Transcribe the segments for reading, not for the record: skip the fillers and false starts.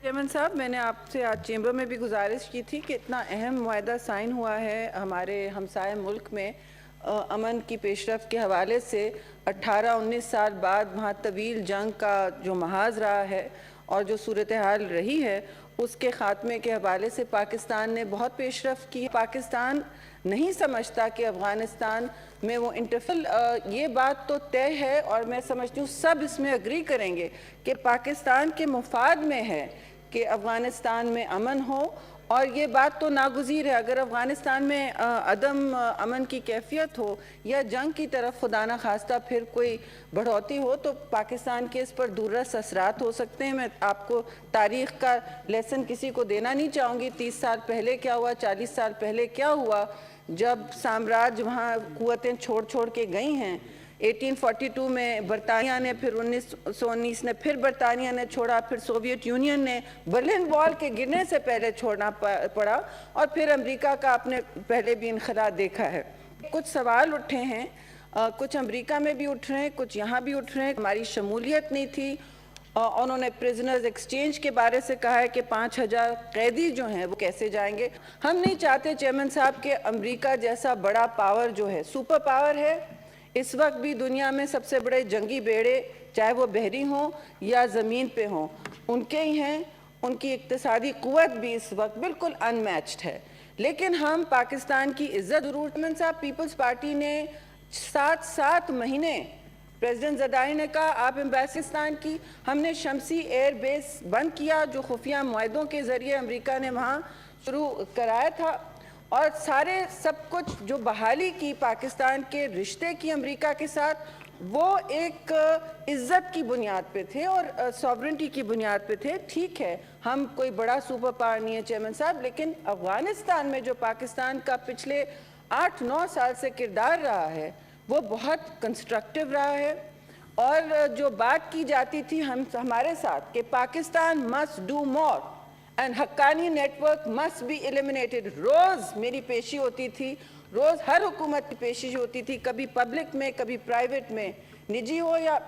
Chairman صاحب، میں نے آپ سے آج چیمبر میں بھی گزارش کی تھی کہ اتنا اہم معاہدہ سائن ہوا ہے ہمارے ہمسائے ملک میں امن کی پیش رفت کے حوالے سے 18-19 سال بعد وہاں طویل جنگ کا جو محاذ رہا ہے اور جو صورتحال رہی ہے اس کے خاتمے کے حوالے سے پاکستان نے بہت پیش رفت کی. پاکستان نہیں سمجھتا کہ افغانستان میں وہ انٹرفل یہ بات تو طے ہے اور میں سمجھتی ہوں سب اس میں اگری کریں گے کہ پاکستان کے مفاد میں ہے کہ افغانستان میں امن ہو، اور یہ بات تو ناگزیر ہے. اگر افغانستان میں عدم امن کی کیفیت ہو یا جنگ کی طرف خدا نہ خواستہ پھر کوئی بڑھوتی ہو تو پاکستان کے اس پر دوررس اثرات ہو سکتے ہیں. میں آپ کو تاریخ کا لیسن کسی کو دینا نہیں چاہوں گی. 30 سال پہلے کیا ہوا، 40 سال پہلے کیا ہوا جب سامراج وہاں قوتیں چھوڑ کے گئی ہیں. 1842 میں برطانیہ نے، پھر 1919 نے پھر برطانیہ نے چھوڑا، پھر سوویت یونین نے برلن وال کے گرنے سے پہلے چھوڑنا پڑا، اور پھر امریکہ کا آپ نے پہلے بھی انخلا دیکھا ہے. کچھ سوال اٹھے ہیں، کچھ امریکہ میں بھی اٹھ رہے ہیں، کچھ یہاں بھی اٹھ رہے ہیں. ہماری شمولیت نہیں تھی. انہوں نے پریزنرز ایکسچینج کے بارے سے کہا ہے کہ 5000 قیدی جو ہیں وہ کیسے جائیں گے. ہم نہیں چاہتے چیئرمین صاحب کہ امریکہ جیسا بڑا پاور جو ہے، سپر پاور ہے، اس وقت بھی دنیا میں سب سے بڑے جنگی بیڑے چاہے وہ بحری ہوں یا زمین پہ ہوں ان کے ہی ہیں. ان کی اقتصادی قوت بھی اس وقت بالکل ان میچڈ ہے. لیکن ہم پاکستان کی عزت ضرور. چیئرمین صاحب، پیپلز پارٹی نے 7 مہینے پریزیڈنٹ زرداری نے کہا آپ امبیسڈر کی، ہم نے شمسی ایئر بیس بند کیا جو خفیہ معاہدوں کے ذریعے امریکہ نے وہاں شروع کرایا تھا، اور سب کچھ جو بحالی کی پاکستان کے رشتے کی امریکہ کے ساتھ وہ ایک عزت کی بنیاد پہ تھے اور سوورنٹی کی بنیاد پہ تھے. ٹھیک ہے، ہم کوئی بڑا سپر پاور نہیں ہے چیئرمین صاحب، لیکن افغانستان میں جو پاکستان کا پچھلے 8-9 سال سے کردار رہا ہے وہ بہت کنسٹرکٹیو رہا ہے. اور جو بات کی جاتی تھی ہمارے ساتھ کہ Pakistan must do more and Haqqani network must be eliminated، روز میری پیشی ہوتی تھی، روز ہر حکومت کی پیشی ہوتی تھی، کبھی پبلک میں کبھی پرائیویٹ میں، نجی ہو یا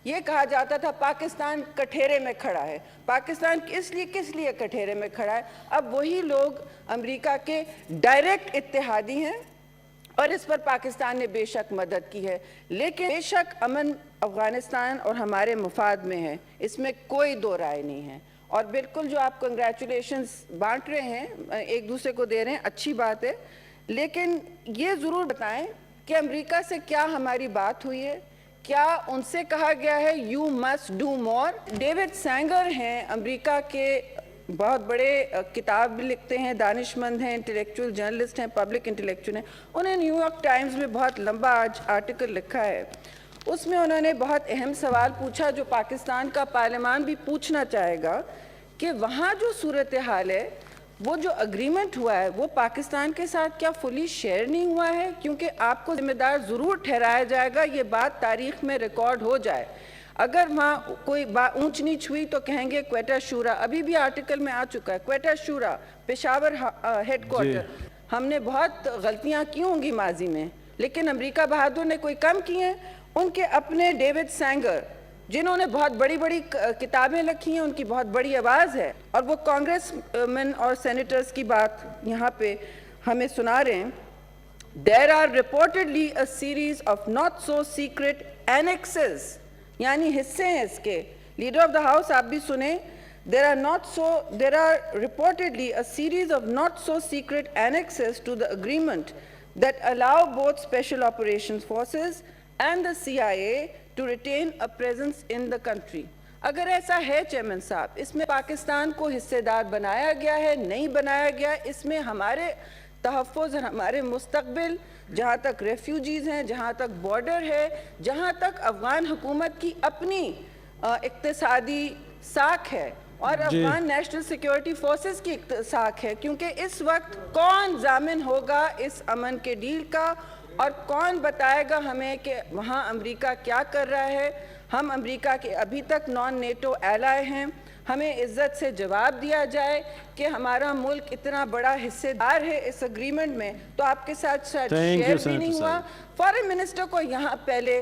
یہ کہا جاتا تھا پاکستان کٹھیرے میں کھڑا ہے. پاکستان کس لیے کٹھیرے میں کھڑا ہے؟ اب وہی لوگ امریکہ کے ڈائریکٹ اتحادی ہیں اور اس پر پاکستان نے بے شک مدد کی ہے. لیکن بے شک امن افغانستان اور ہمارے مفاد میں ہے، اس میں کوئی دو رائے نہیں ہے. اور بالکل جو آپ کنگریچولیشنز بانٹ رہے ہیں، ایک دوسرے کو دے رہے ہیں، اچھی بات ہے. لیکن یہ ضرور بتائیں کہ امریکہ سے کیا ہماری بات ہوئی ہے؟ کیا ان سے کہا گیا ہے you must do more? David Sanger ہیں امریکہ کے، بہت بڑے کتاب بھی لکھتے ہیں، دانش مند ہیں، انٹلیکچول جرنلسٹ ہیں، پبلک انٹلیکچول ہیں. انہیں نیو یارک ٹائمز میں بہت لمبا آج آرٹیکل لکھا ہے. اس میں انہوں نے بہت اہم سوال پوچھا جو پاکستان کا پارلیمان بھی پوچھنا چاہے گا کہ وہاں جو صورتحال ہے، وہ جو اگریمنٹ ہوا ہے وہ پاکستان کے ساتھ کیا فلی شیئر نہیں ہوا ہے؟ کیونکہ آپ کو ذمہ دار ضرور ٹھہرایا جائے گا، یہ بات تاریخ میں ریکارڈ ہو جائے. اگر وہاں کوئی اونچ نیچ ہوئی تو کہیں گے کوئٹہ شورا، ابھی بھی آرٹیکل میں آ چکا ہے، کوئٹہ شورا پشاور ہیڈ کوارٹر. ہم نے بہت غلطیاں کی ہوں گی ماضی میں، لیکن امریکہ بہادر نے کوئی کم کی ہیں؟ ان کے اپنے ڈیوڈ سینگر جنہوں نے بہت بڑی کتابیں لکھی ہیں، ان کی بہت بڑی آواز ہے، اور وہ کانگریس مین اور سینیٹرز کی بات یہاں پہ ہمیں سنا رہے ہیں. There are reportedly a series of not so secret annexes، یعنی حصے ہیں اس کے. لیڈر آف دا ہاؤس آپ بھی سنیں. There are reportedly a series of not so secret annexes to the agreement that allow both Special Operations Forces and the CIA to retain a presence in the country. اگر ایسا ہے chairman صاحب، اس میں پاکستان کو حصے دار بنایا گیا ہے نہیں بنایا گیا، اس میں ہمارے تحفظ اور ہمارے مستقبل، جہاں تک ریفیوجیز ہیں، جہاں تک بارڈر ہے، جہاں تک افغان حکومت کی اپنی اقتصادی ساکھ ہے اور افغان نیشنل سیکیورٹی فورسز کی ساکھ ہے. کیونکہ اس وقت کون ضامن ہوگا اس امن کے ڈیل کا، اور کون بتائے گا ہمیں کہ وہاں امریکہ کیا کر رہا ہے؟ ہم امریکہ کے ابھی تک نان نیٹو ایلائے ہیں. ہمیں عزت سے جواب دیا جائے کہ ہمارا ملک اتنا بڑا حصے دار ہے اس اگریمنٹ میں، تو آپ کے ساتھ شیئر بھی نہیں ہوا. فارن منسٹر کو یہاں پہلے